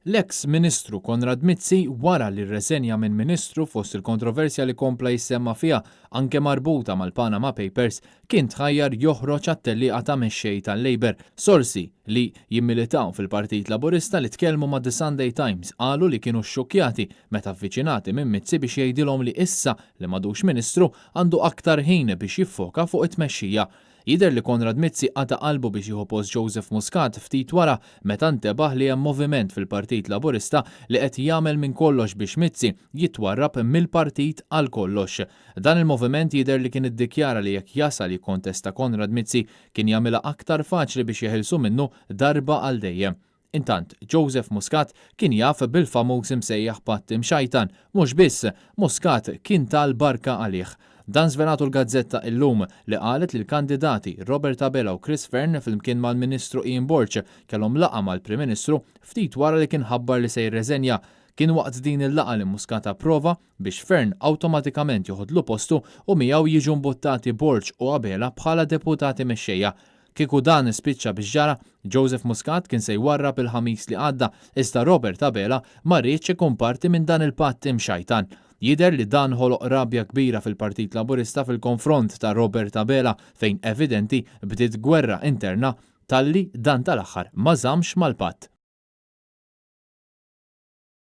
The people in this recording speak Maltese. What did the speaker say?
L-eks Ministru Konrad Mizzi wara li rreżenja minn Ministru fost il-kontroversja li kompla jissemma fiha anke marbuta mal-Panama Papers kien tħajjar joħroġ għat-tellieqa ta' mexxej tal-Labor. Sorsi li jimmilitaw fil-Partit Laburista li tkellmu ma' The Sunday Times qalu li kienu xxokkjati meta avviċinati minn Mizzi biex jgħidilhom li issa li m'għadux Ministru għandu aktar ħin biex jiffoka fuq it-tmexxija. Jidher li Konrad Mizzi qata' qalbu biex jieħu post Joseph Muscat ftit wara meta ntebaħ li hemm moviment fil-Partit Laburista li qed jagħmel minn kollox biex Mizzi jitwarrab mill-partit għal kollox. Dan il-moviment jidher li kien iddikjara li jekk jasal jikkontesta Konrad Mizzi kien jagħmilha aktar faċli biex jeħilsu minnu darba għal dejjem. Intant, Joseph Muscat kien jaf bil-famuż imsejjaħ patt imxajtan, mhux biss Muscat kien tal-barka għalih. Dan żvenatu l-Gazzetta illum li qalet li l-kandidati Robert Abela u Chris Fearn flimkien mal-Ministru Ian Borch kellhom laqgħa mal-Prim Ministru ftit wara li kien ħabbar li se jirreżenja. Kien waqt din il-laqgħa li Muscat approva biex Fearn awtomatikament joħodlu postu u miegħu jiġu mbuttati Borch u Abela bħala deputati mexxejja. Kieku dan ispiċċa biex ġara, Joseph Muscat kien se jwarrab il-ħamis li għadda, iżda Robert Abela ma rridx ikun parti minn dan il-patt imxajtan. Jidher li dan ħoloq rabja kbira fil-Partit Laburista fil-konfront ta' Robert Abela fejn evidenti bdiet gwerra interna talli dan tal-aħħar ma żammx mal-patt.